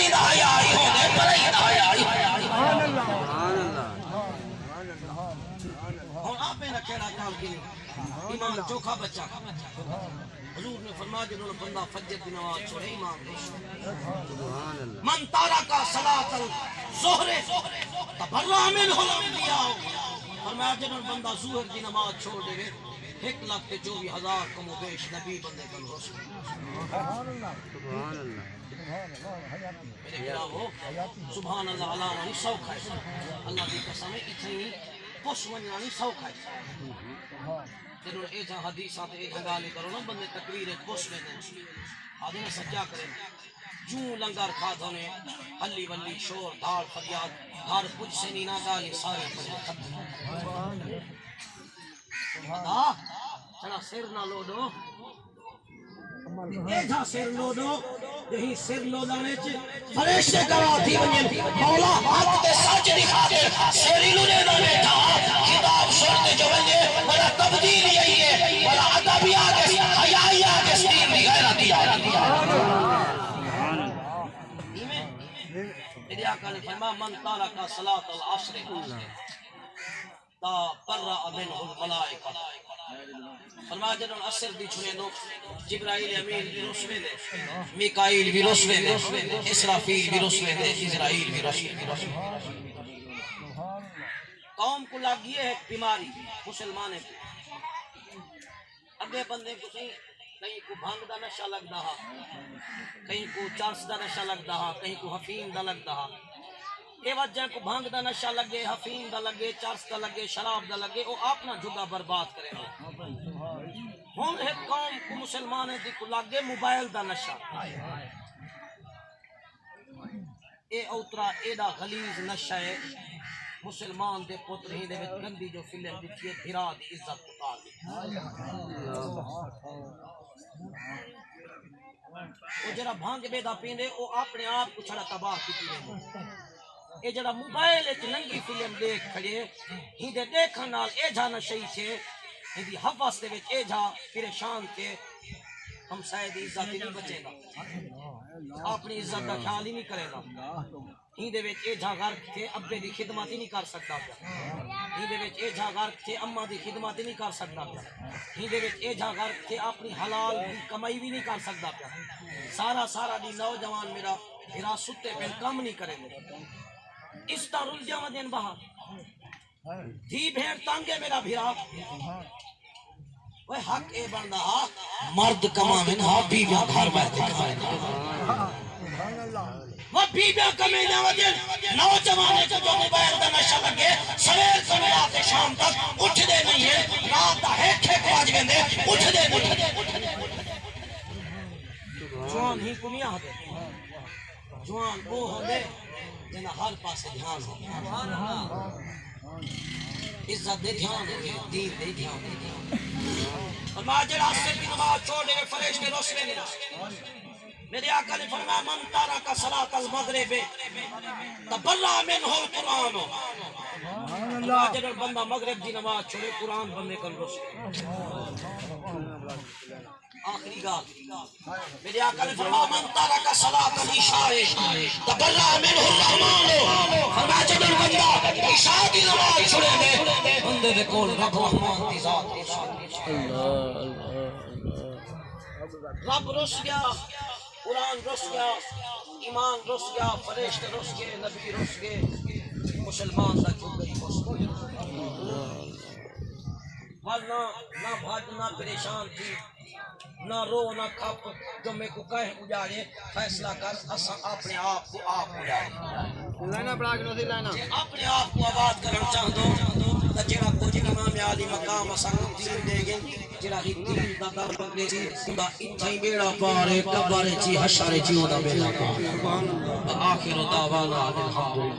پرئی دا حیائی ہونے پرئی دا حیائی سبحان اللہ اور آپ میں نہ کہنا کام کی ایمان چوکھا بچہ حضور نے فرمایا جنہوں نے بندہ فجر کی نماز چھوڑے ایمان روشن من تارکا صلاۃ الظہر تبرأ منہ الانبیاء فرمایا جنہوں نے بندہ ظہر کی نماز چھوڑ دے 1,24,000 کم و بیش نبی بندے کا روشن سبحان اللہ میرے گراہو سبحان اللہ علیہ وآلہ سوکھا ہے اللہ کی قسم ہے اتنی پوش ونجانی سوکھا ہے جنہوں نے ایجا حدیثات ایجا گالے کرو نا بندے تقریر پوش میں دیں آدھے نے سجا کریں جوں لنگر کھادھوں نے ہلی ولی شور دھاڑ فریاد ہر کچھ سے نینا گالی سارے پڑے ختم چنا سر نہ لوڈو ایجا سر لوڈو یہی سر لودانے چے فرشتے گواہ تھی ونجن مولا ہاتھ تے سچ دکھا دے سری لونے نہ بیٹھا کتاب سنتے جو ونجے بڑا تبدیل یہی ہے بڑا ادب آگے حیائی آگے دین دی غیرت آگے میرے آقا نے فرمایا من تارک صلاۃ العصر تبرأ منہ الملائکہ فرمایا جنہوں عصر دی چھنے دو جبرائیل امین بھی رسوے دے میکائیل بھی رسوے دے اسرافیل بھی رسوے دے اسرائیل بھی رسوے دے قوم کو لگ یہ ہے بیماری مسلمانے کو اگے بندے کو کہیں کو بھانگ دا نشہ لگ دا کہیں کو چرس دا نشہ لگ دا کہیں کو حفیم دا لگ دا اے وجہ کو بھانگ دا نشہ لگے حفیم دا لگے چرس دا لگے شراب دا لگے وہ اپنا جگہ برباد کرے ہوں ایک قوم کو مسلمان دی کو لگے موبائل دا نشہ اے اوترا ایڈا غلیظ نشہ ہے مسلمان دے پتر ہی دے وچ گندی جو فلم دکھی ہے بھرا دی عزت اتار دی وہ جڑا بھانگ بے دا پیندے وہ اپنے آپ کو چھڑا تباہ کیتی ہے اے جڑا موبائل اچ ننگی فلم دیکھ کھڑے ہی دے دیکھن نال اے جا نشئی چھے ہی دی حوث دے وچ اے جا پریشان تے ہم شاید عزت نہیں بچے گا اپنی عزت دا خیال ہی نہیں کرے گا ہی دے وچ اے جا غرق تے ابے دی خدمت ہی نہیں کر سکتا ہی دے وچ اے جا غرق تے اماں دی خدمت ہی نہیں کر سکتا ہی دے وچ اے جا غرق تے اپنی حلال دی کمائی بھی نہیں کر سکتا سارا دی نوجوان میرا بھرا ستے پہ کم نہیں کرے گا اس طرح رلجا دین بہا دھی بھیڑ تانگے میرا بھیرا وہ حق اے بندہ مرد کمانے نا بیویاں گھر بیٹھے کمانے وہ بیویاں کمانے وجہ نوجوانے کو جو موبائل دا نشہ لگے سویر سویر آتے شام تک اٹھ دے نہیں ہے رات دا ہے کھیک واج گندے اٹھ دے نہیں جوان ہی کو نہیں آتے جوان وہ ہوندے جنہا ہر پاسے دھیان ہو عزت دے دھیان دے دین دے دھیان دے فرمایا جڑا عصر کی نماز چھوڑ دے فرشتے روشنے نہیں میرے آقا نے فرمایا من تارک صلاۃ المغرب تبرأ منہ القرآن فرمایا جڑا بندہ مغرب دی نماز چھوڑے قرآن بندے کل روشنے آخری گال میرے آقا نے فرمایا من تارک صلاۃ العشاء تبرأ منہ الرحمن فرمایا جڑا بندہ عشاء دی نماز چھوڑے دے بندے دے کول رب رحمان دی ذات رب رس گیا قرآن رس گیا ایمان رس گیا فرشتے رس گئے نبی رس گئے مسلمان دا چھوڑ گئی ورنہ نہ بھاج نہ پریشان تھی نہ رو نہ کھپ جو میں کو کہے اجاڑے فیصلہ کر اسا اپنے آپ کو آپ اجاڑے لائنا پڑھا کے نوزی لائنا اپنے آپ کو آباد کرنا چاہ دو جڑا کچھ امام عالی مقام اسا کو دین دے گئے جڑا ہی دین دا در بندے سی دا اتھائی بیڑا پارے قبر چی حشر چی دا بیڑا پارے آخر دعوانا الحمدللہ